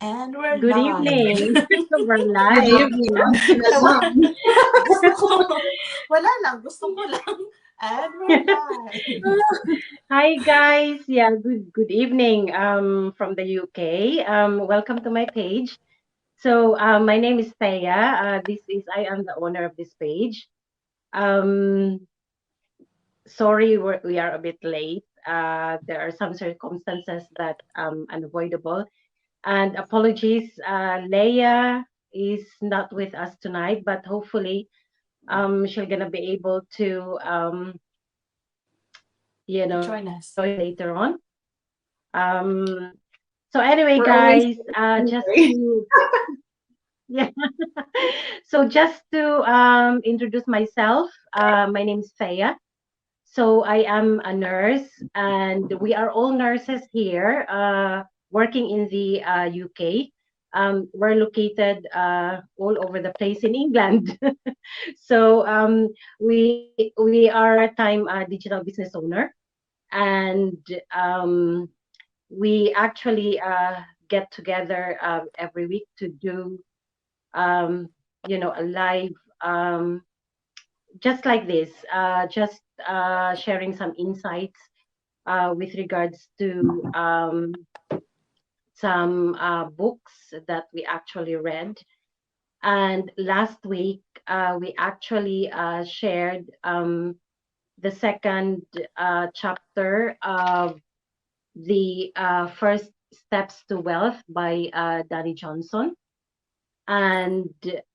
And we're Good live. evening. We're Good live. evening. Malamang. gusto ko, wala lang, gusto ko lang. And we're live. Hi guys. Yeah, good evening from the UK. Welcome to my page. So my name is Thea. I am the owner of this page. Um Sorry we are a bit late. There are some circumstances that unavoidable, and apologies. Leia is not with us tonight, but hopefully she's gonna be able to Join us. join later on. Um, so anyway, We're always guys, just sorry. to yeah, so just to introduce myself, my name is Thea. So I am a nurse, and we are all nurses here, working in the UK. We're located all over the place in England. So we are a part-time digital business owner, and um, we actually get together every week to do um, a live, just like this, just sharing some insights with regards to some books that we actually read. And last week we actually shared the second chapter of the First Steps to Wealth by Danny Johnson. And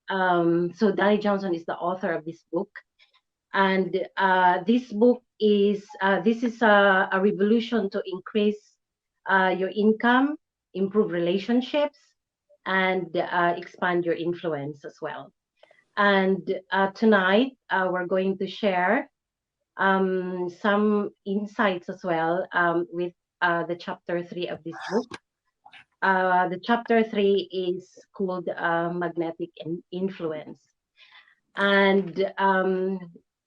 so Danny Johnson is the author of this book. And this book is this is a revolution to increase your income, improve relationships, and expand your influence as well. And tonight we're going to share some insights as well with the chapter 3 of this book. The chapter 3 is called Magnetic Influence. And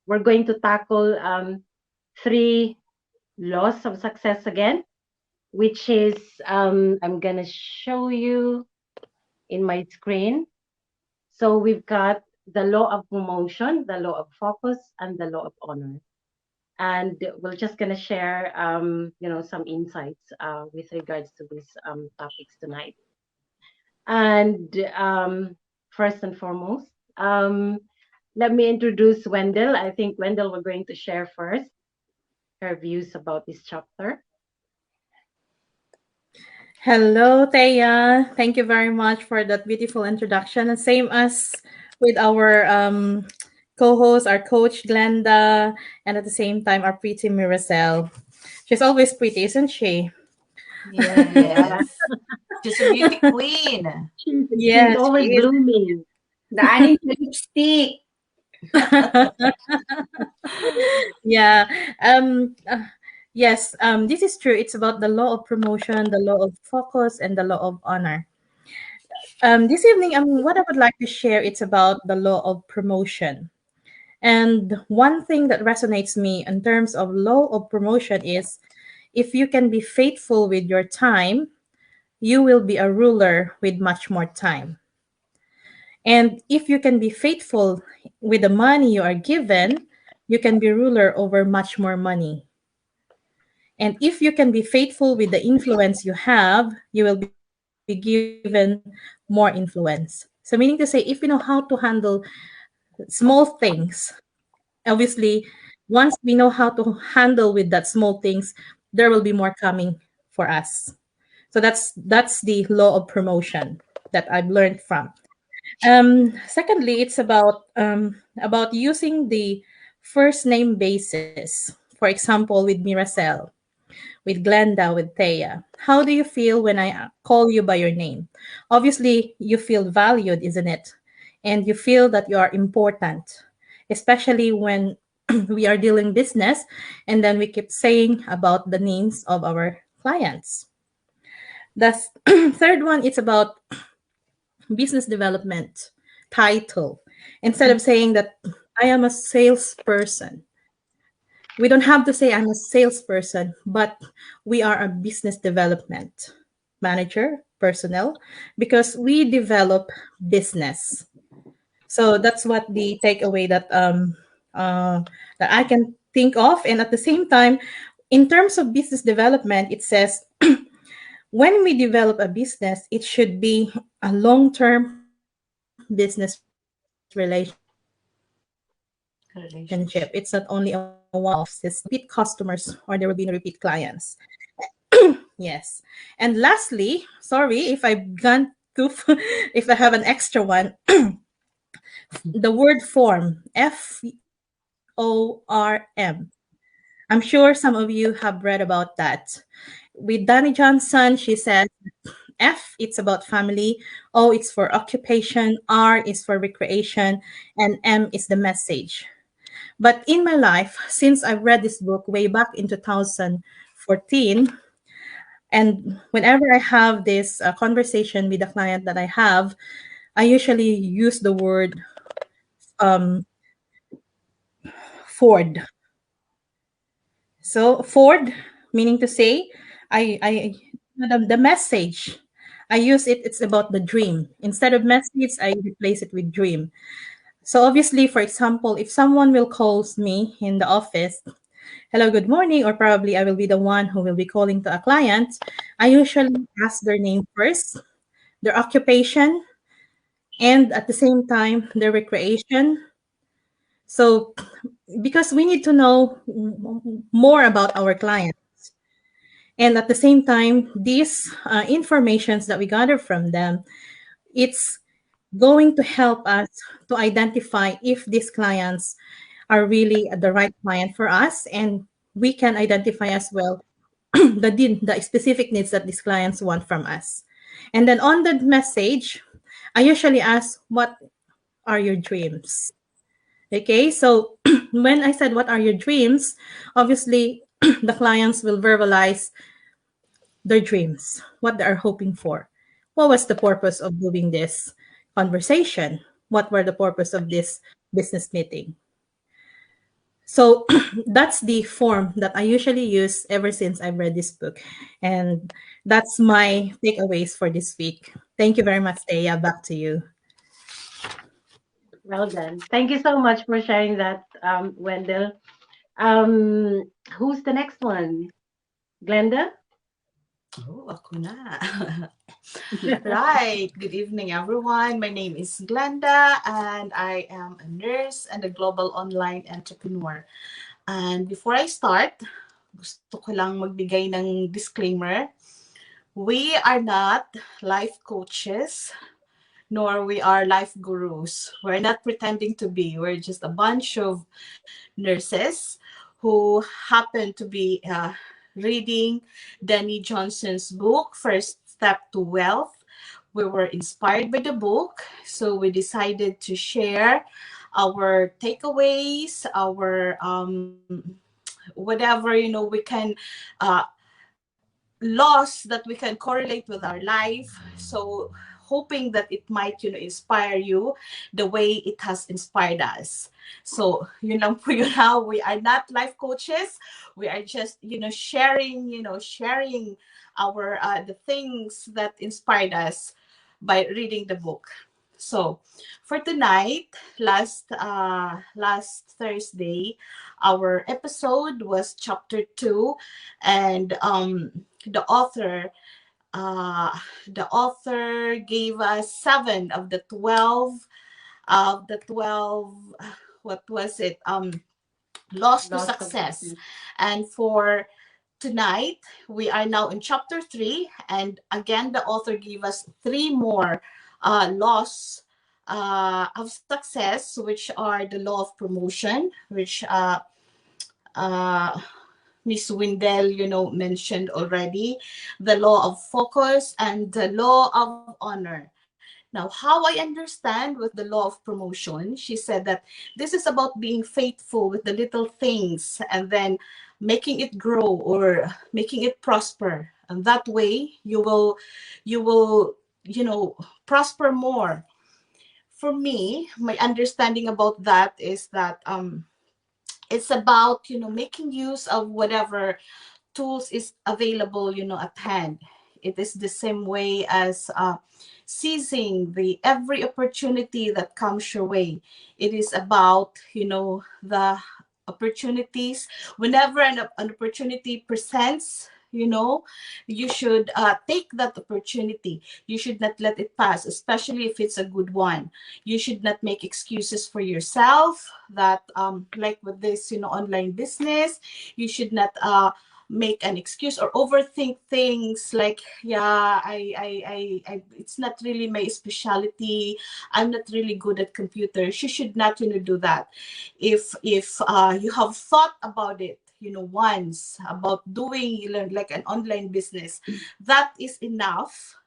we're going to tackle three laws of success again, which is I'm going to show you in my screen. So we've got the law of promotion, the law of focus, and the law of honor. And we're just going to share, some insights with regards to these topics tonight. And first and foremost, let me introduce Wendell. I think Wendell, we're going to share first her views about this chapter. Hello, Thea. Thank you very much for that beautiful introduction. And same as with our co-host, our coach Glenda, and at the same time our pretty Miracel. She's always pretty, isn't she? Yeah, Yes. She's a beauty queen. she's Yes, always she is. blooming. The anime lipstick. Yeah. Yes. This is true. It's about the law of promotion, the law of focus, and the law of honor. This evening, what I would like to share, it's about the law of promotion. And one thing that resonates me in terms of law of promotion is if you can be faithful with your time, you will be a ruler with much more time. And if you can be faithful with the money you are given, you can be ruler over much more money. And if you can be faithful with the influence you have, you will be given more influence. So, meaning to say, if you know how to handle small things, obviously, once we know how to handle with that small things, there will be more coming for us. So that's the law of promotion that I've learned from. Secondly, it's about using the first name basis. For example, with Miracel, with Glenda, with Thea. How do you feel when I call you by your name? Obviously, you feel valued, isn't it? And you feel that you are important, especially when we are dealing business and then we keep saying about the names of our clients. The third one, it's about business development title. Instead of saying that I am a salesperson, we don't have to say I'm a salesperson, but we are a business development manager, personnel because we develop business. So that's what the takeaway uh, that I can think of. And at the same time, in terms of business development, it says when we develop a business, it should be a long-term business relationship. It's not only a one-off. It's not like Relationship. there will be no repeat customers or there will be no repeat clients. Yes. And lastly, sorry if I've gone too, if I have an extra one, the word form, FORM. I'm sure some of you have read about that. With Danny Johnson, she says F, it's about family. O, it's for occupation. R is for recreation. And M is the message. But in my life, since I've read this book way back in 2014, and whenever I have this conversation with a client that I have, I usually use the word um, Ford. So Ford, meaning to say, the message. I use it. It's about the dream. Instead of message, I replace it with dream. So obviously, for example, if someone will calls me in the office, hello, good morning, or probably I will be the one who will be calling to a client, I usually ask their name first, their occupation, and at the same time, their recreation. So because we need to know more about our client. And at the same time, these informations that we gather from them, it's going to help us to identify if these clients are really the right client for us, and we can identify as well the specific needs that these clients want from us. And then on the message, I usually ask, what are your dreams? Okay, so when I said, what are your dreams? Obviously, the clients will verbalize their dreams, what they are hoping for. What was the purpose of doing this conversation? What were the purpose of this business meeting? So that's the form that I usually use ever since I've read this book. And that's my takeaways for this week. Thank you very much, Thea. Back to you. Well done. Thank you so much for sharing that, Wendell. Who's the next one? Glenda? Oh, ako na. Right. Good evening, everyone. My name is Glenda, and I am a nurse and a global online entrepreneur. And before I start, gusto ko lang magbigay ng disclaimer. We are not life coaches, nor we are life gurus. We're not pretending to be. We're just a bunch of nurses who happen to be reading Danny Johnson's book, First Step to Wealth. We were inspired by the book, so we decided to share our takeaways, our whatever we can laws that we can correlate with our life. So hoping that it might inspire you the way it has inspired us. So yun lang po yun, how we are not life coaches. We are just sharing our the things that inspired us by reading the book. So for tonight, last Thursday, our episode was chapter 2, and the author uh, the author gave us 7 of the 12 what was it, laws to Lots of success. business. And for tonight, we are now in chapter 3, and again the author gave us 3 more laws of success, which are the law of promotion, which uh, Miss Windell, mentioned already, the law of focus, and the law of honor. Now, how I understand with the law of promotion, she said that this is about being faithful with the little things and then making it grow or making it prosper. And that way you will prosper more. For me, my understanding about that is that it's about making use of whatever tools is available at hand. It is the same way as seizing the every opportunity that comes your way. It is about, the opportunities. Whenever an opportunity presents, you should take that opportunity. You should not let it pass, especially if it's a good one. You should not make excuses for yourself that, like with this, online business, you should not make an excuse or overthink things like, yeah, it's not really my specialty. I'm not really good at computers. You should not, do that. If you have thought about it, once about doing, like an online business, that is enough.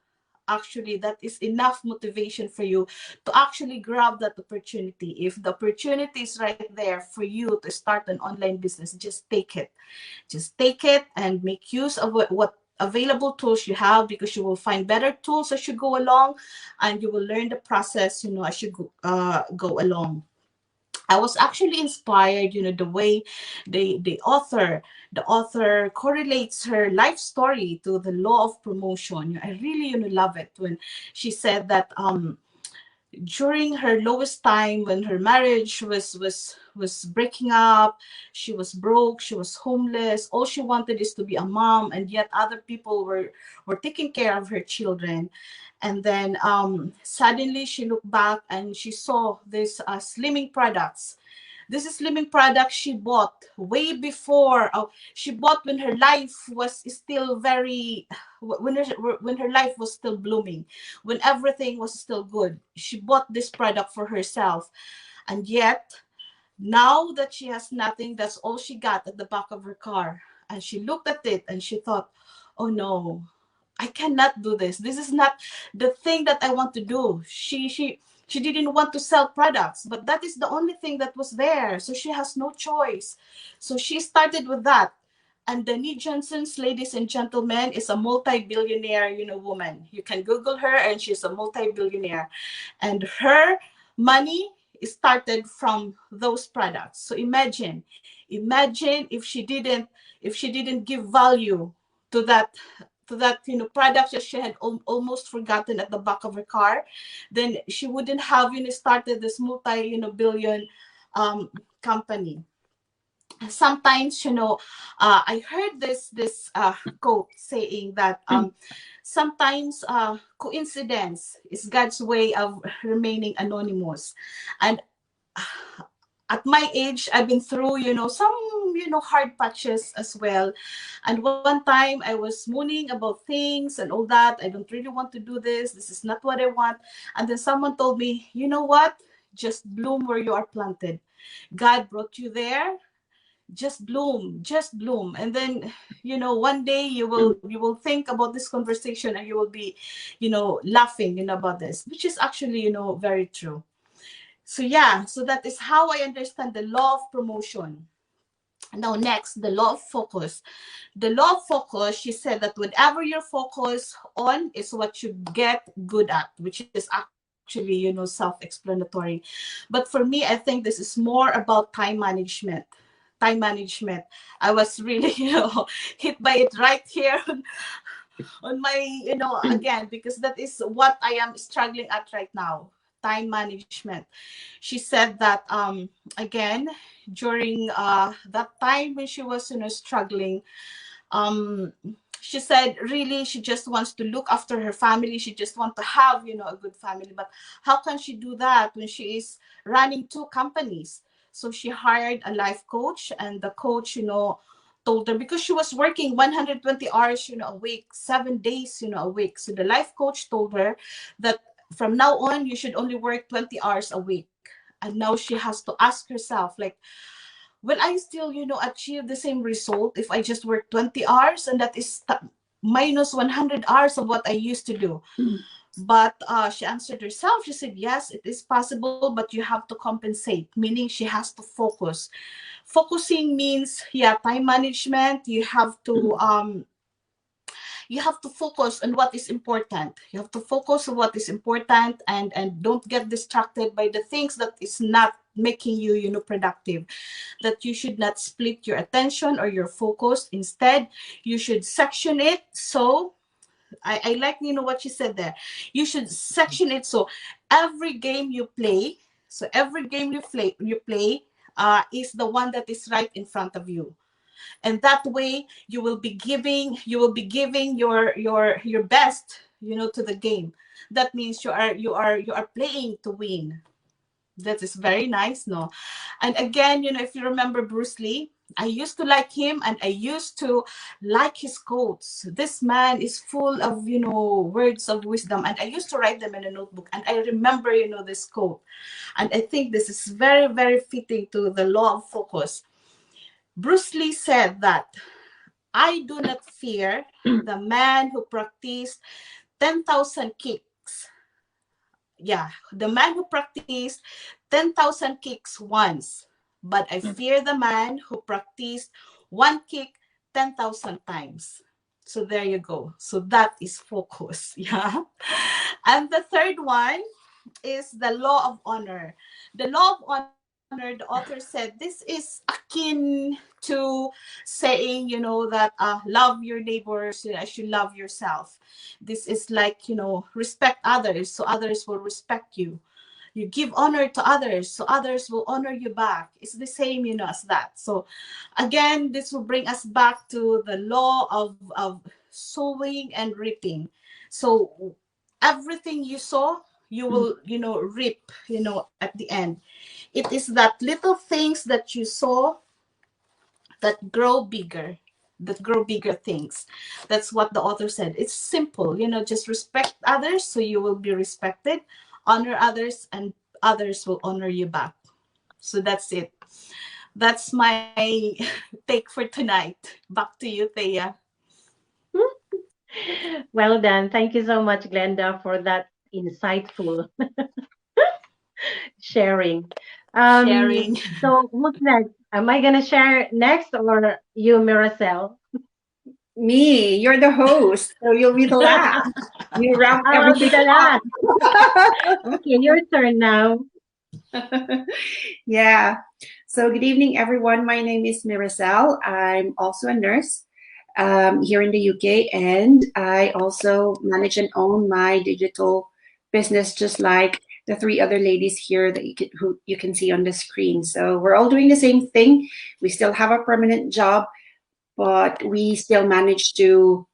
Actually, that is enough motivation for you to actually grab that opportunity. If the opportunity is right there for you to start an online business, just take it. Just take it and make use of what available tools you have, because you will find better tools as you go along, and you will learn the process, as you go along. I was actually inspired, the way the author correlates her life story to the law of promotion. I really, love it when she said that during her lowest time, when her marriage was breaking up, she was broke, she was homeless, all she wanted is to be a mom, and yet other people were taking care of her children. And then suddenly she looked back and she saw this slimming products. This is slimming product she bought way before. She bought when her life was still very, when her life was still blooming, when everything was still good. She bought this product for herself, and yet now that she has nothing, that's all she got at the back of her car. And she looked at it and she thought, "Oh no, I cannot do this. This is not the thing that I want to do." She didn't want to sell products, but that is the only thing that was there. So she has no choice. So she started with that. And Dani Johnson's, ladies and gentlemen, is a multi-billionaire, woman. You can Google her, and she's a multi-billionaire. And her money started from those products. So imagine if she didn't give value to that products that she had almost forgotten at the back of her car, then she wouldn't have started this billion company. Sometimes, I heard this quote saying that sometimes coincidence is God's way of remaining anonymous. And at my age, I've been through, some, hard patches as well. And one time I was mooning about things and all that. I don't really want to do this. This is not what I want. And then someone told me, you know what? Just bloom where you are planted. God brought you there. Just bloom, just bloom. And then, one day you will think about this conversation, and you will be, laughing, about this, which is actually, very true. So yeah, so that is how I understand the law of promotion. Now next, the law of focus. The law of focus, she said that whatever you're focused on is what you get good at, which is actually, self-explanatory. But for me, I think this is more about time management. Time management. I was really, hit by it right here on my, again, because that is what I am struggling at right now. Time management. She said that again, during that time when she was, struggling, um she said really she just wants to look after her family. She just wants to have, a good family. But how can she do that when she is running two companies? So she hired a life coach, and the coach, told her, because she was working 120 hours, a week, 7 days, a week. So the life coach told her that from now on you should only work 20 hours a week. And now she has to ask herself, like, will I still, achieve the same result if I just work 20 hours? And that is minus 100 hours of what I used to do. But she answered herself. She said, yes, it is possible, but you have to compensate, meaning she has to focus. Focusing means, yeah, time management. You have to focus on what is important. You have to focus on what is important, and don't get distracted by the things that is not making you, productive. That you should not split your attention or your focus. Instead, you should section it. So I like, what she said there. You should section it so every game you play, is the one that is right in front of you. And that way you will be giving your best, to the game. That means you are playing to win. That is very nice, no? And again, if you remember Bruce Lee, I used to like him and I used to like his quotes. This man is full of, words of wisdom. And I used to write them in a notebook. And I remember, this quote. And I think this is very, very fitting to the law of focus. Bruce Lee said that, I do not fear the man who practiced 10,000 kicks. Yeah, the man who practiced 10,000 kicks once, but I fear the man who practiced one kick 10,000 times. So there you go. So that is focus. Yeah. And the third one is the law of honor. The law of honor, the author said, this is akin to saying, that love your neighbors as you love yourself. This is like, respect others so others will respect you. You give honor to others so others will honor you back. It's the same, as that. So again, this will bring us back to the law of sowing and reaping. So everything you sow, you will, reap, at the end. It is that little things that you sow that grow bigger, things. That's what the author said. It's simple, just respect others so you will be respected, honor others, and others will honor you back. So that's it. That's my take for tonight. Back to you, Thea. Well done. Thank you so much, Glenda, for that insightful sharing. Sharing. So who's next? Am I gonna share next or you, Miracel? Me, you're the host, so you'll be the last. You wrap I'll be everything the up. last. Okay, your turn now. Yeah. So good evening, everyone. My name is Miracel. I'm also a nurse here in the UK, and I also manage and own my digital business, just like the three other ladies here that who you can see on the screen. So we're all doing the same thing. We still have a permanent job, but we still manage to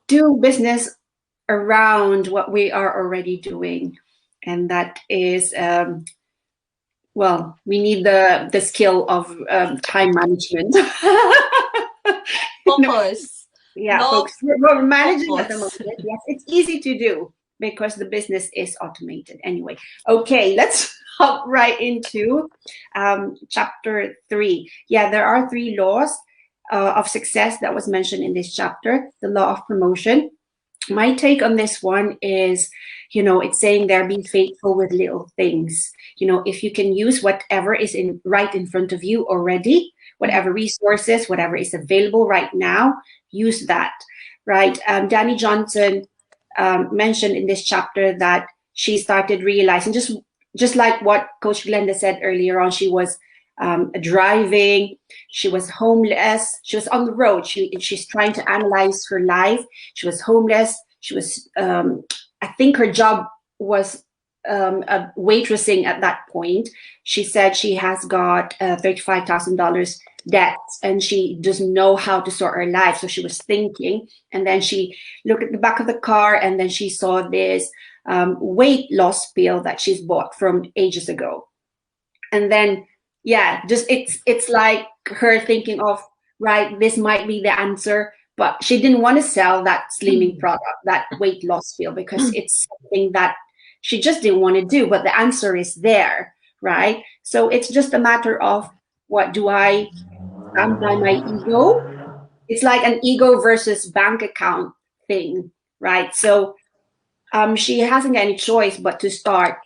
do business around what we are already doing. And that is, well, we need the skill of time management. Focus. Yeah, No folks, we're managing at the focus. moment. Yes, it's easy to do because the business is automated. Anyway, okay, let's hop right into chapter 3. Yeah, there are 3 laws of success that was mentioned in this chapter. The law of promotion. My take on this one is, it's saying there, be faithful with little things. If you can use whatever is right in front of you already, whatever resources, whatever is available right now, use that, right? Danny Johnson mentioned in this chapter that she started realizing, just like what Coach Glenda said earlier on, she was driving, she was homeless, she was on the road, she's trying to analyze her life. She was homeless, she was, I think her job was waitressing at that point. She said she has got $35,000 debts and she doesn't know how to sort her life. So she was thinking, and then she looked at the back of the car and then she saw this weight loss pill that she's bought from ages ago. And then, yeah, just it's like her thinking of, right, this might be the answer, but she didn't want to sell that slimming product, that weight loss pill, because it's something that she just didn't want to do, but the answer is there, right? So it's just a matter of, what do I stand by my ego? It's like an ego versus bank account thing, right? So she hasn't any choice but to start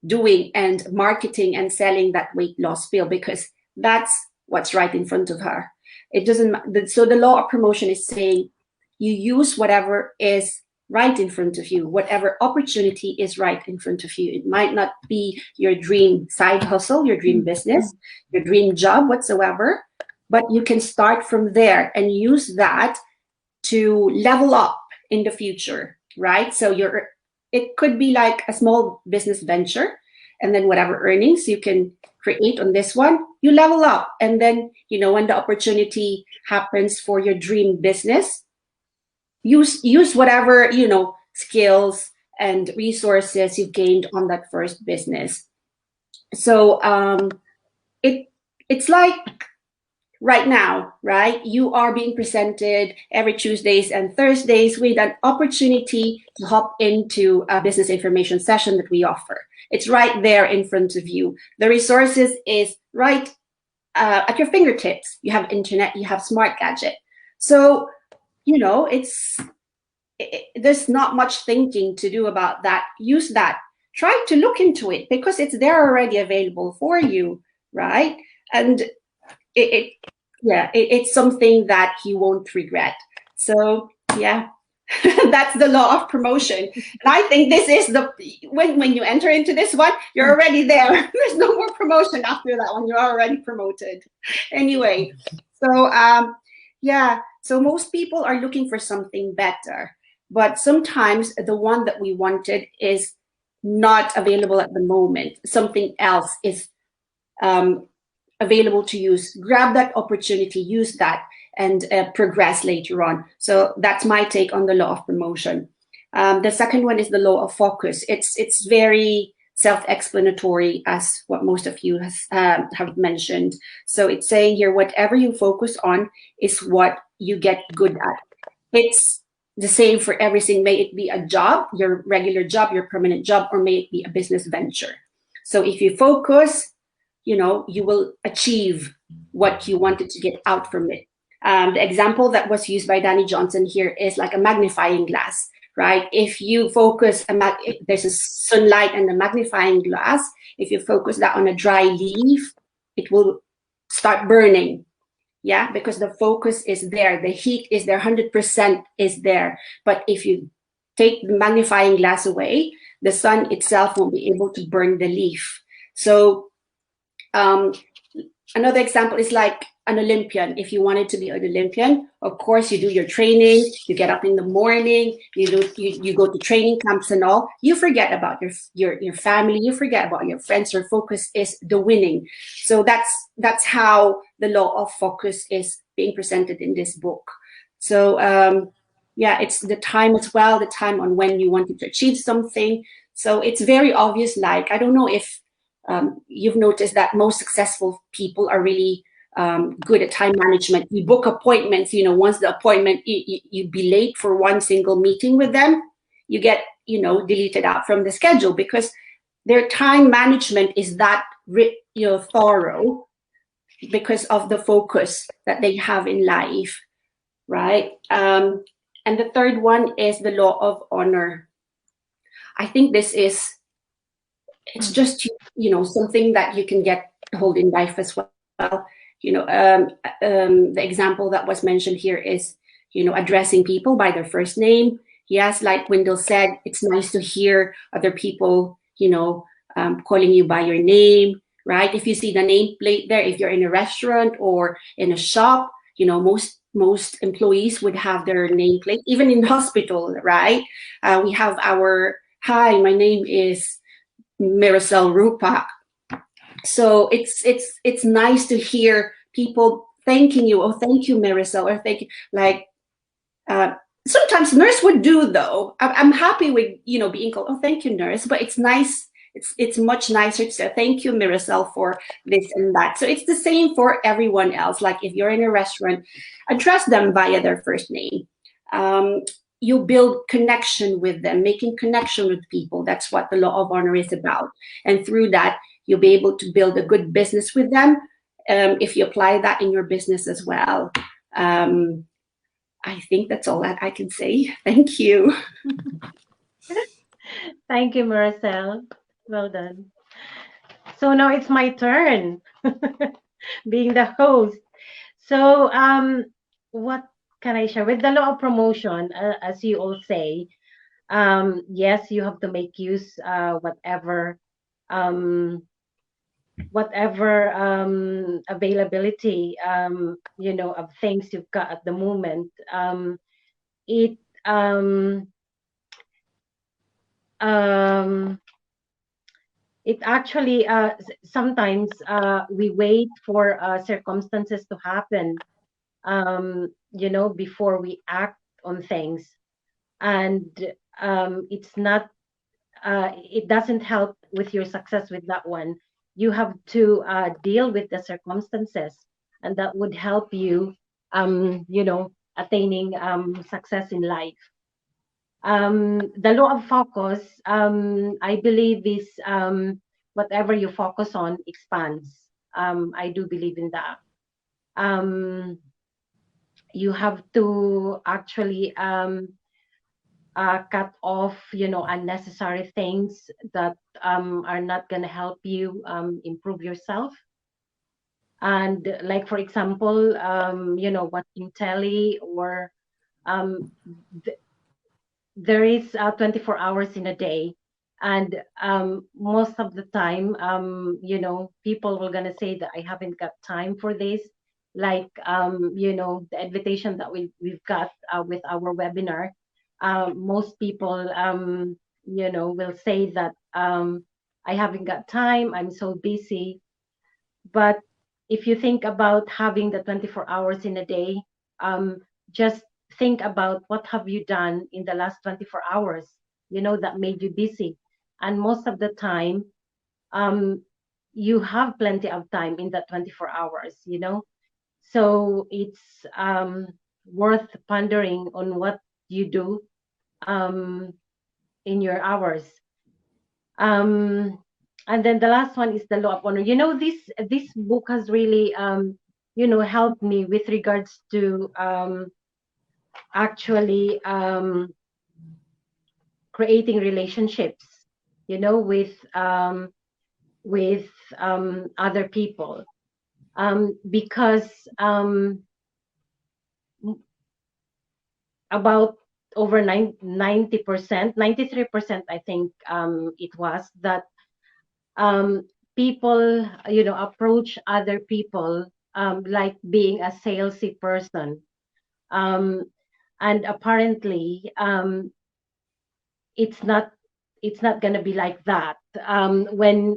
doing and marketing and selling that weight loss pill, because that's what's right in front of her. It doesn't. So the law of promotion is saying you use whatever is right in front of you, whatever opportunity is right in front of you. It might not be your dream side hustle, your dream business, your dream job whatsoever, but you can start from there and use that to level up in the future, right? So it could be like a small business venture, and then whatever earnings you can create on this one, you level up. And then, when the opportunity happens for your dream business, use whatever, skills and resources you've gained on that first business. So it's like right now, right? You are being presented every Tuesdays and Thursdays with an opportunity to hop into a business information session that we offer. It's right there in front of you. The resources is right at your fingertips. You have internet, you have smart gadget. So, there's not much thinking to do about that. Use that. Try to look into it because it's there already available for you, right? And it's something that you won't regret. So yeah, that's the law of promotion. And I think this is when you enter into this one, you're already there. There's no more promotion after that one. You're already promoted. Anyway, so so most people are looking for something better, but sometimes the one that we wanted is not available at the moment. Something else is available to use. Grab that opportunity, use that, and progress later on. So that's my take on the law of promotion. The second one is the law of focus. It's very self-explanatory, as what most of you have mentioned. So it's saying here, whatever you focus on is what you get good at. It's the same for everything. May it be a job, your regular job, your permanent job, or may it be a business venture. So if you focus, you will achieve what you wanted to get out from it. The example that was used by Danny Johnson here is like a magnifying glass, right? If you focus, there's a sunlight and a magnifying glass. If you focus that on a dry leaf, it will start burning. Yeah, because the focus is there, the heat is there, 100% is there. But if you take the magnifying glass away, the sun itself won't be able to burn the leaf. So another example is like an Olympian. If you wanted to be an Olympian, of course, you do your training, you get up in the morning, you go to training camps and all. You forget about your family, you forget about your friends. Your focus is the winning. So that's how the law of focus is being presented in this book. So it's the time as well, the time on when you wanted to achieve something. So it's very obvious. Like, I don't know if you've noticed that most successful people are really good at time management. You book appointments, once the appointment, you be late for one single meeting with them, you get, deleted out from the schedule because their time management is that, thorough because of the focus that they have in life, right? And the third one is the law of honor. I think this is, it's just, something that you can get hold in life as well. The example that was mentioned here is, addressing people by their first name. Yes, like Wendell said, it's nice to hear other people, calling you by your name, right? If you see the nameplate there, if you're in a restaurant or in a shop, most employees would have their nameplate, even in the hospital, right? We have our, hi, my name is Miracel Rupa. So it's nice to hear people thanking you. Oh, thank you, Miracel, or thank you. Like sometimes nurse would do though. I'm happy with being called. Oh, thank you, nurse. But it's nice. It's much nicer to say thank you, Miracel, for this and that. So it's the same for everyone else. Like if you're in a restaurant, address them via their first name. You build connection with them, making connection with people. That's what the law of honor is about. And through that, you'll be able to build a good business with them if you apply that in your business as well. I think that's all that I can say. Thank you. Thank you, Marcel. Well done. So now it's my turn being the host. So what can I share? With the law of promotion, as you all say, yes, you have to make use whatever availability of things you've got at the moment. It um, um, it actually sometimes we wait for circumstances to happen, before we act on things, and it's not it doesn't help with your success with that one. You have to deal with the circumstances, and that would help you, attaining success in life. The law of focus, I believe, is whatever you focus on expands. I do believe in that. Um, you have to actually cut off, unnecessary things that are not going to help you improve yourself. And like, for example, watching telly, or um, there is 24 hours in a day, and most of the time, people were gonna say that I haven't got time for this, like, the invitation that we've got with our webinar. Most people, will say that I haven't got time, I'm so busy. But if you think about having the 24 hours in a day, just think about what have you done in the last 24 hours, that made you busy. And most of the time, um, you have plenty of time in that 24 hours. So it's worth pondering on what you do um, in your hours. um and then the last one is the law of honor. This book has really helped me with regards to actually creating relationships, with with other people, because about over 90%, 93%, I think, it was that um, people, approach other people like being a salesy person. Um, and apparently, it's not it's not going to be like that. When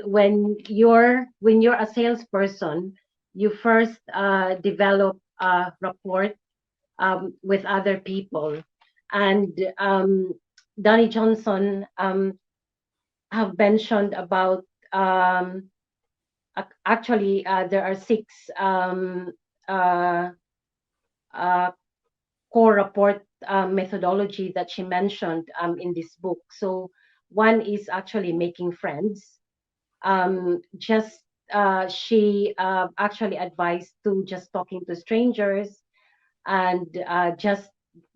you're a salesperson, you first develop a rapport with other people. And Donnie Johnson have mentioned about, actually, there are six uh, uh, core report methodology that she mentioned in this book. So one is actually making friends. Just She actually advised to just talking to strangers, and just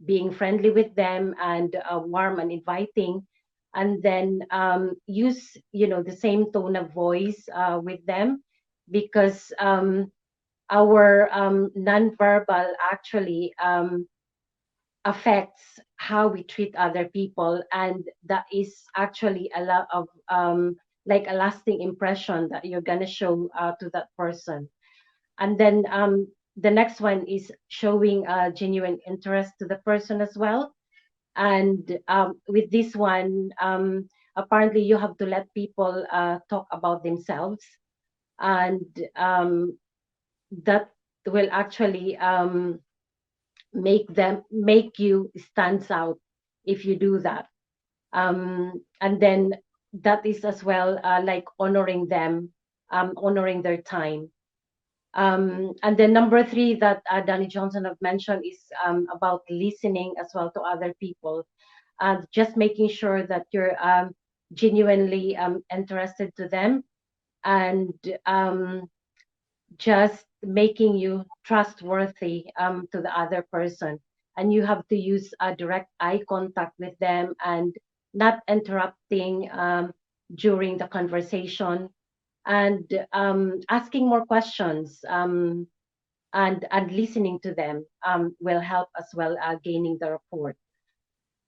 being friendly with them, and warm and inviting, and then use, the same tone of voice with them, because our nonverbal actually affects how we treat other people, and that is actually a lot of like a lasting impression that you're going to show to that person. And then the next one is showing genuine interest to the person as well. And with this one, apparently you have to let people talk about themselves, and that will actually make you stands out if you do that. And then that is as well, like honoring them, honoring their time. And then number three that Danny Johnson have mentioned is about listening as well to other people, and just making sure that you're genuinely interested to them, and just making you trustworthy to the other person. And you have to use a direct eye contact with them, and not interrupting during the conversation, and asking more questions, and listening to them will help as well, gaining the rapport.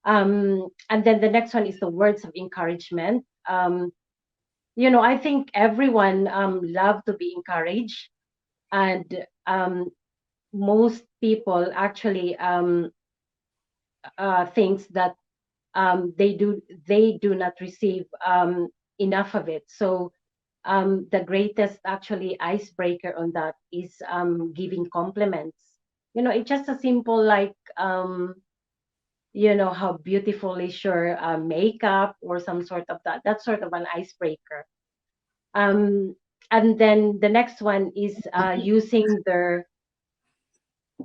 And then the next one is the words of encouragement. I think everyone love to be encouraged, and most people actually things that they do not receive enough of it. So the greatest actually icebreaker on that is giving compliments. It's just a simple like how beautiful is your makeup or some sort of that. That's sort of an icebreaker. Um, and then the next one is using their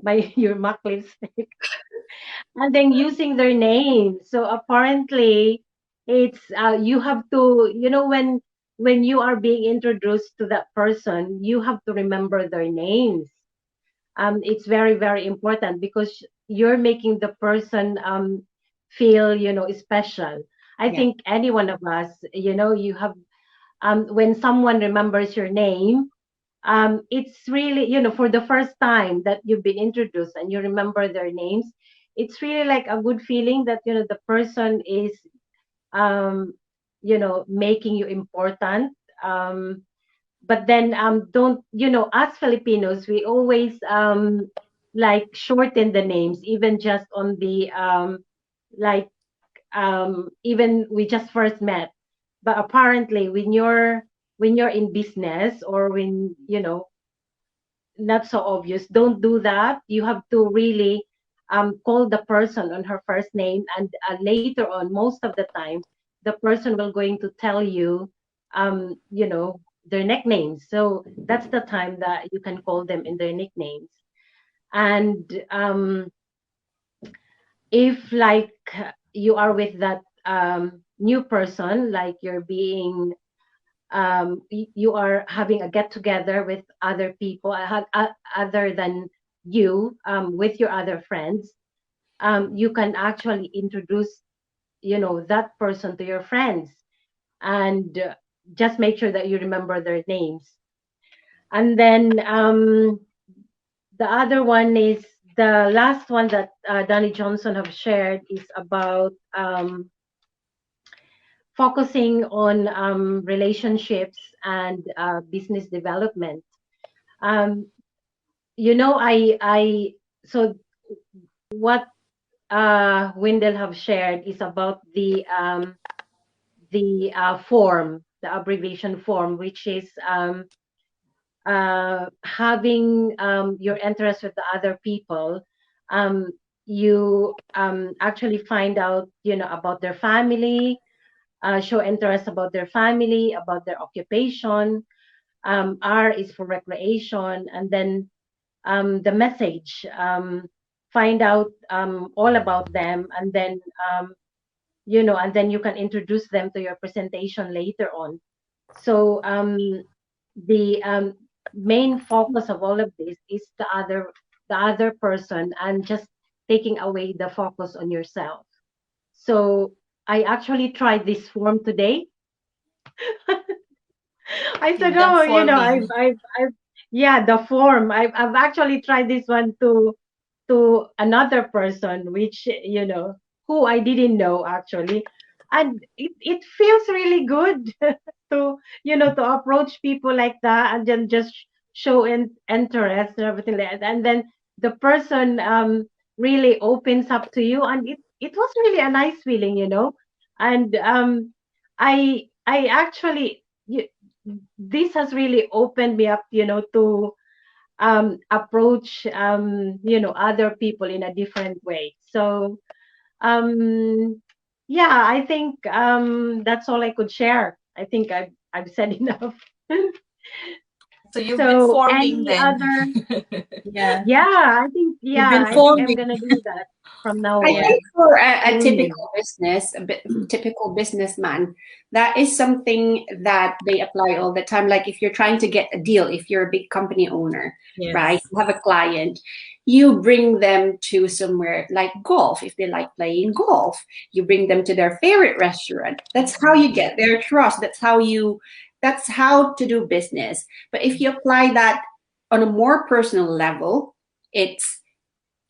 my your MAC lipstick, and then using their name. So apparently, it's you have to when you are being introduced to that person, you have to remember their names. It's very very important because you're making the person feel special. I Yeah. think any one of us, you have when someone remembers your name, it's really for the first time that you've been introduced and you remember their names, it's really like a good feeling that the person is um making you important. But then don't as Filipinos, we always like shorten the names, even just on the like even we just first met. But apparently when you're in business, or when not so obvious, don't do that. You have to really call the person on her first name, and later on, most of the time, the person will going to tell you their nicknames. So that's the time that you can call them in their nicknames. And if like you are with that new person, like you're being you are having a get together with other people, other than you, with your other friends, you can actually introduce that person to your friends, and just make sure that you remember their names. And then the other one is the last one that Danny Johnson have shared, is about focusing on relationships and business development. Um, I so what Wendell have shared is about the form, the abbreviation form, which is having your interest with the other people. Um, you actually find out about their family, show interest about their family, about their occupation. R is for recreation, and then the message. Find out all about them, and then and then you can introduce them to your presentation later on. So the main focus of all of this is the other person, and just taking away the focus on yourself. So I actually tried this form today. I You've said, done oh, forming. yeah, the form. I've actually tried this one to another person, which who I didn't know actually, and it feels really good to to approach people like that, and then just show interest and everything like that, and then the person really opens up to you, and it was really a nice feeling, and I actually this has really opened me up, to approach other people in a different way. So yeah, I think that's all I could share. I think I've said enough. So you've been So forming any then. other? Yeah. Yeah, You've been I think I'm forming. gonna do that from now I Yeah. on. think for a Mm. typical business, typical businessman, that is something that they apply all the time. Like if you're trying to get a deal, if you're a big company owner, right? Yes. You have a client, you bring them to somewhere like golf. If they like playing golf, you bring them to their favorite restaurant. That's how you get their trust. That's how to do business. But if you apply that on a more personal level, it's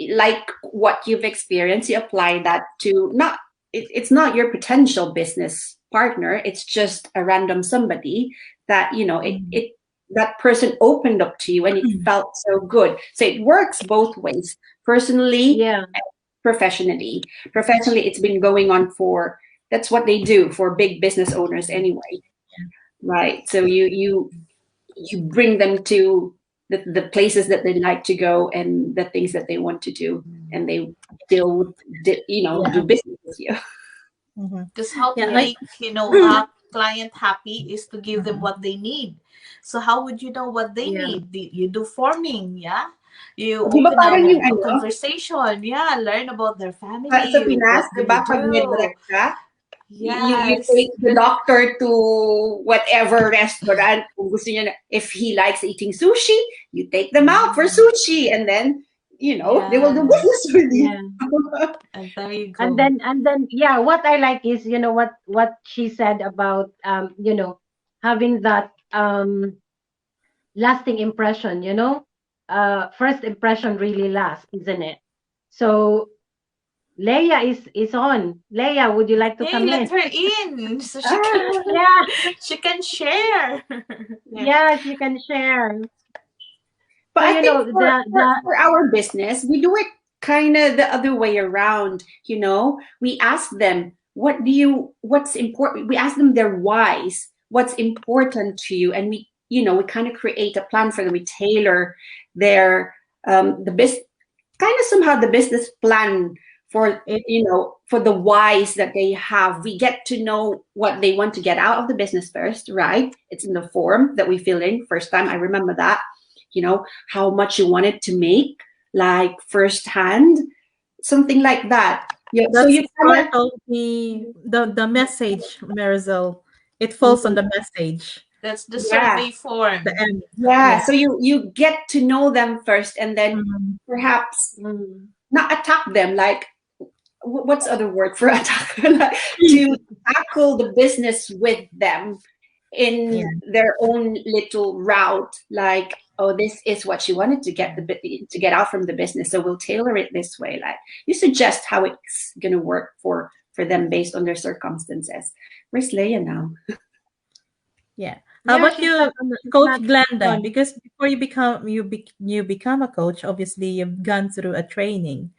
like what you've experienced, you apply that to not it's not your potential business partner, it's just a random somebody that Mhm. that person opened up to you and it felt so good. So it works both ways, personally Yeah. professionally. Professionally, it's been going on for, that's what they do for big business owners anyway, right? So you bring them to the places that they like to go and the things that they want to do, and they deal with, do Yeah. business with you. Mhm. Because how to Yeah. make, a client happy is to give them Mhm. what they need. So how would you know what they Yeah. need? You do forming, yeah. You Di ba open parang yung a ano, conversation, yeah. Learn about their sa family, Pinas, what di do ba they pag med do. rep ka, you Yes, take the doctor to whatever restaurant kung gusto niya na, if he likes eating sushi, you take them out for sushi, and then they will do yes, business with you. Yeah. and there you And go. then yeah, what I like is, what she said about, having that lasting impression, first impression really lasts, isn't it? So Leia is on. Leia, would you like to Hey, come let in? her in so she can Ah, Yeah, she can share. yes, you can share. but So I think for, the for our business, we do it kind of the other way around. We ask them, what's important? We ask them their whys, what's important to you, and we kind of create a plan for them. We tailor their the business, kind of somehow the business plan for It, for the whys that they have. We get to know what they want to get out of the business first, right? It's in the form that we fill in first time. I remember that. How much you wanted to make, like firsthand, something like that. Yeah, so that's you kind part of, of the message, Marisol. It falls on the message. That's the yeah, survey The form. end. yeah. Yeah. So you get to know them first, and then Mhm. perhaps mm, not attack them, like what's the other word for attack? Like, to tackle the business with them Yeah. in their own little route, like, oh, this is what you wanted to to get out from the business, so we'll tailor it this way. Like, you suggest how it's going to work for them based on their circumstances. Where's Leia now? Yeah. How yeah, about you, she's Coach not Glenda? on. Because before you become a coach, obviously you've gone through a training.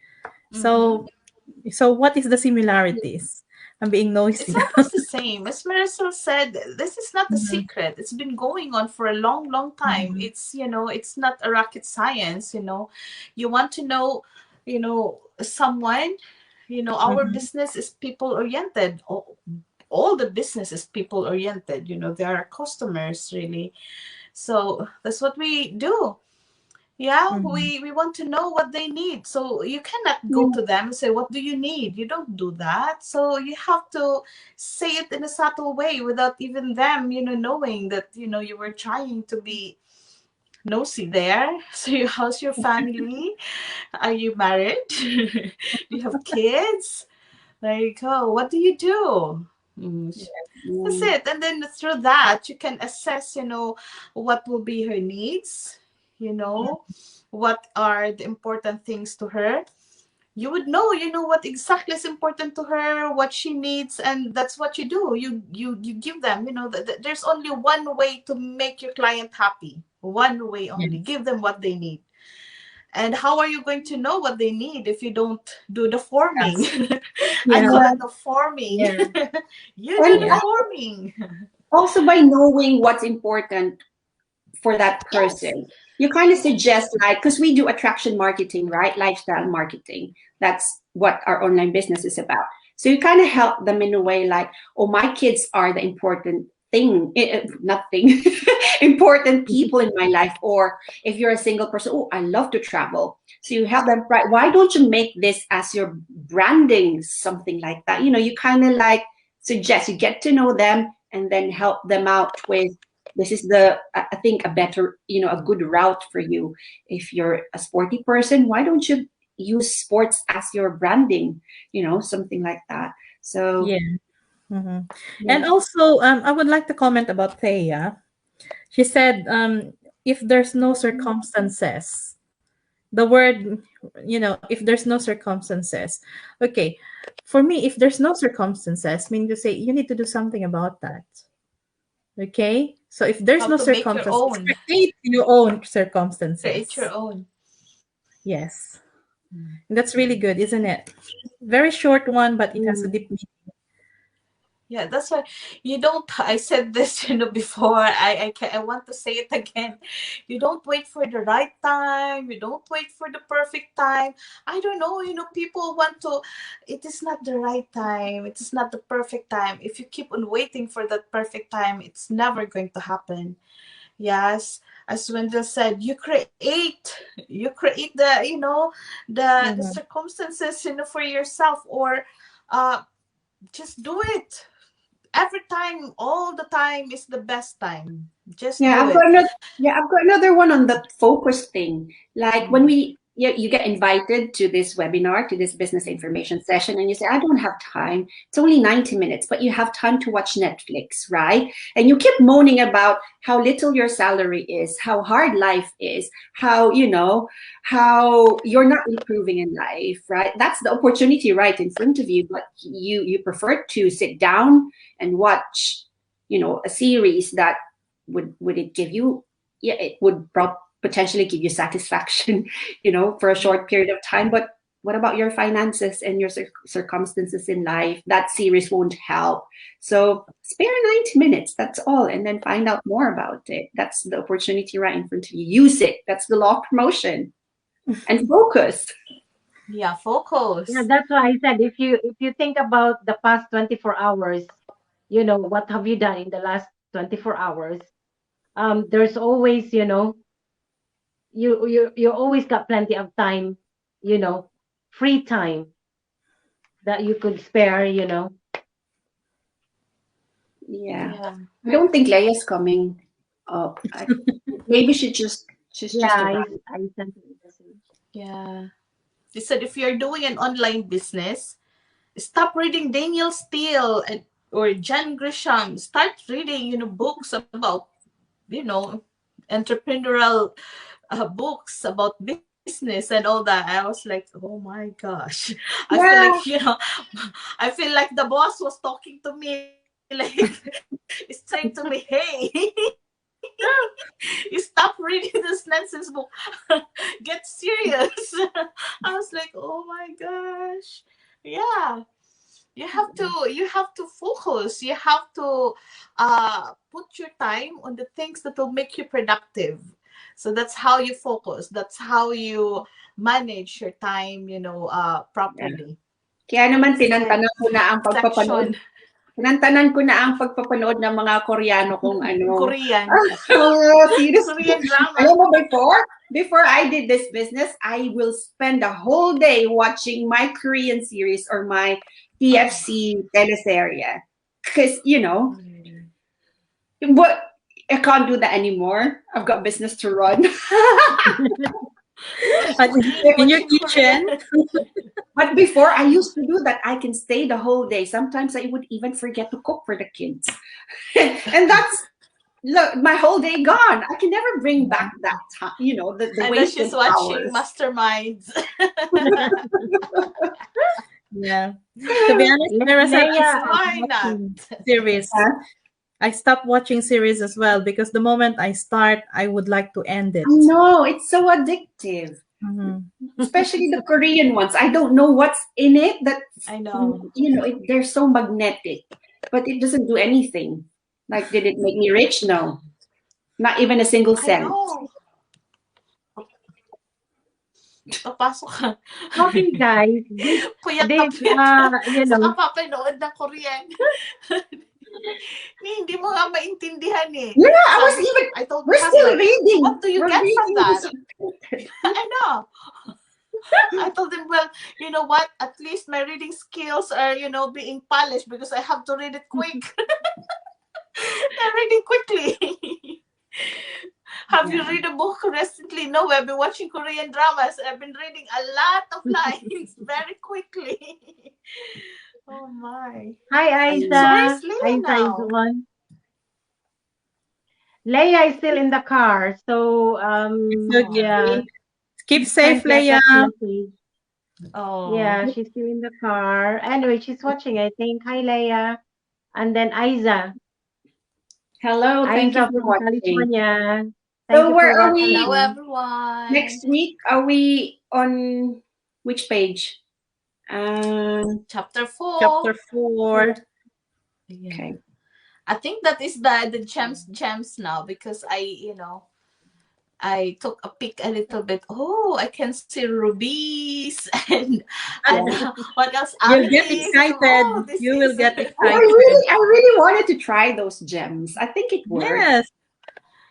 Mm-hmm. So what is the similarities? I'm being It's noisy. almost the same. As Marisol said, this is not a Mhm, secret. It's been going on for a long, long time. mhm, It's not a rocket science. You want to know, someone, our mhm. business is people oriented. All the business is people oriented. There are customers really. So that's what we do. Yeah, Mhm. we want to know what they need. So you cannot go Yeah. to them and say, what do you need? You don't do that. So you have to say it in a subtle way without even them, knowing that, you were trying to be nosy there. So how's your family? Are you married? Do you have kids? There you go. What do you do? Mm, that's Mm. it. And then through that, you can assess, what will be her needs, what are the important things to her. You would know, what exactly is important to her, what she needs, and that's what you do. You give them, there's only one way to make your client happy. One way only. Yes. Give them what they need. And how are you going to know what they need if you don't do the forming? Yes. I Yeah. call Yeah. it the forming. Yeah. You do And the Yeah. forming. also by knowing what's important for that Yes. person, you kind of Yes. suggest, like, because we do attraction marketing, right? Lifestyle marketing. That's what our online business is about. So you kind of help them in a way, like, oh, my kids are the important thing, nothing important people in my life. Or if you're a single person, oh, I love to travel. So you help them, right? Why don't you make this as your branding, something like that? You kind of like suggest, you get to know them, and then help them out with, this is I think a better, a good route for you. If you're a sporty person, why don't you use sports as your branding, something like that. So Yeah. Mhm. And yeah. also, I would like to comment about Thea. She said, if there's no circumstances, the word, if there's no circumstances, okay. For me, if there's no circumstances, mean to say you need to do something about that. Okay. So if there's How no to make your circumstances, own. create your own Create your circumstances. own. Yes. That's really good, isn't it? Very short one, but it has a Mm. deep meaning. Yeah, that's why you don't. I said this, before. I want to say it again. You don't wait for the right time. You don't wait for the perfect time. I don't know. People want to. It is not the right time. It is not the perfect time. If you keep on waiting for that perfect time, it's never going to happen. Yes, as Wendell said, you create the Mhm. circumstances, for yourself, or uh, just do it every time. All the time is the best time. Just Yeah, do I've got it. another. Yeah, I've got another one on the focus thing. Like when Mm. you get invited to this webinar, to this business information session, and you say, "I don't have time. It's only 90 minutes," but you have time to watch Netflix, right? And you keep moaning about how little your salary is, how hard life is, how you're not improving in life, right? That's the opportunity right in front of you, but you prefer to sit down and watch, a series that would it give you, yeah, it would potentially give you satisfaction for a short period of time, but what about your finances and your circumstances in life? That series won't help. So spare 90 minutes, that's all, and then find out more about it. That's the opportunity right in front of you. Use it. That's the law of promotion. And focus. Yeah, Yeah, focus. that's why I said if you think about the past 24 hours, what have you done in the last 24 hours? There's always, you always got plenty of time, you know, free time that you could spare. Yeah, Yeah. I don't think Leia's coming up. Maybe she's Yeah, just I sent it a message. Yeah. They said if you're doing an online business, stop reading Daniel Steele or John Grisham. Start reading, books about, you know, entrepreneurial books about business and all that. I was like, oh my gosh. I feel like, yeah. I feel like the boss was talking to me, like, straight to me, hey, you stop reading this nonsense book. Get serious. I was like, oh my gosh. Yeah. You have to focus. You have to put your time on the things that will make you productive. So that's how you focus. That's how you manage your time, Yeah. properly. Kaya naman That's it. Section tinantanan ko na ang pagpapanood ng mga Koreano kung ano. Korean. Seriously. Korean drama. Alam mo, before I did this business, I will spend a whole day watching my Korean series or my Oh. TFC teleserye. Because, what I can't do that anymore. I've got business to run. But in your Watching kitchen, Korean. But before, I used to do that. I can stay the whole day. Sometimes I would even forget to cook for the kids. And that's, look, my whole day gone. I can never bring back that time, the And then wasted she's watching hours. Masterminds. yeah. To be honest, Maricel, I Leia, stopped Why not? watching series. Huh? I stopped watching series as well because the moment I start, I would like to end I it. know, it's so addictive. Mhm. Especially the Korean ones. I don't know what's in it that, I know. they're so magnetic, but it doesn't do anything. Like, did it make me rich? No, not even a single I cent. know. Papasok ka. sorry guys, this Puyat na this puyat ka uh you sa know kapapanood ng Korean. Hindi mo nga maintindihan eh. Yeah, I was Sabi, even, I told my we're still husband, reading. what do you We're get from reading that? this. I know. I told him, well, you know what? At least my reading skills are, being polished because I have to read it quick. I'm reading quickly. Have you Yeah. read a book recently? No, I've been watching Korean dramas. I've been reading a lot of lines very quickly. Oh my. Hi So Um, where's Isa. Leah Isa is now? on. Leia is still in the car, so It's Oh. yeah, okay. Keep she safe, sent me a Leia. text message. Oh. Yeah, she's still in the car. Anyway, she's watching, I think. Hi Leia. And then hello, thank you Isa for from watching. California. Thank So you where for are Hello we watching. next everyone. week? Are we on? Which page? Chapter 4. Chapter 4. Yeah. Okay. I think that is the gems now, because I took a peek a little bit. Oh, I can see rubies and Yeah. what else? You'll get Amethyst. Oh, excited. this You will is get Oh, excited. I really wanted to try those gems. I think it worked. Yes,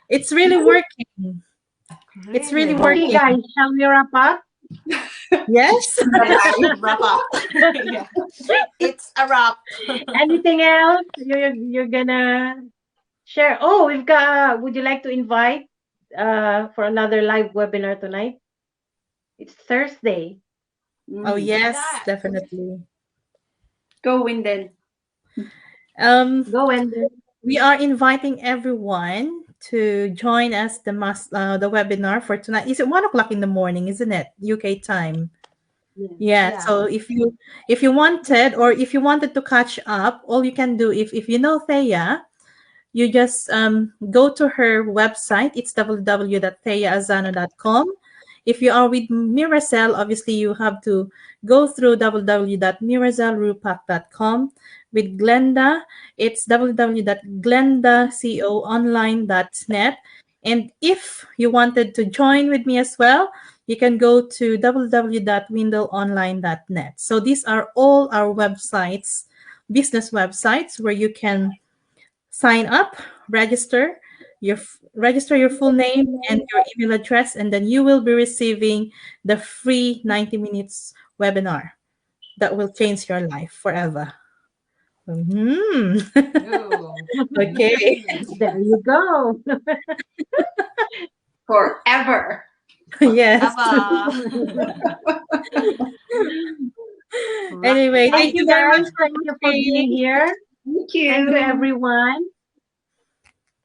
it's really working. It's really really Okay, working. guys, shall we wrap up? Yes. yes. Wrap up. Yeah, it's a wrap. Anything else you're gonna share? Oh, we've got. Would you like to invite for another live webinar tonight? It's Thursday. Oh, Mm. yes, Yeah. definitely. Go, Winden. Um, Go and we are inviting everyone to join us the webinar for tonight. Is it 1 o'clock in the morning, isn't it? UK time. yeah. Yeah. Yeah. So if you wanted, or if you wanted to catch up, all you can do, if you know Thea, you just go to her website. It's www.theaazano.com. If you are with Miracel, obviously you have to go through www.miracelrupak.com. With Glenda, it's www.glendacoonline.net. And if you wanted to join with me as well, you can go to www.windleonline.net. So these are all our websites, business websites, where you can sign up, register your full name and your email address, and then you will be receiving the free 90 minutes webinar that will change your life forever. Mhm. Oh. Okay. There you go. Forever. Yes. Aba. Right. Anyway, Thank thank you, you very much guys. for Thank you for watching. being here. Thank Thank you, you. everyone.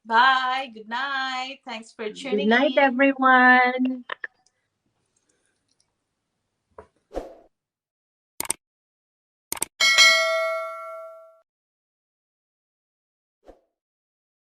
Bye. Good night. Thanks for Good tuning night, in. everyone.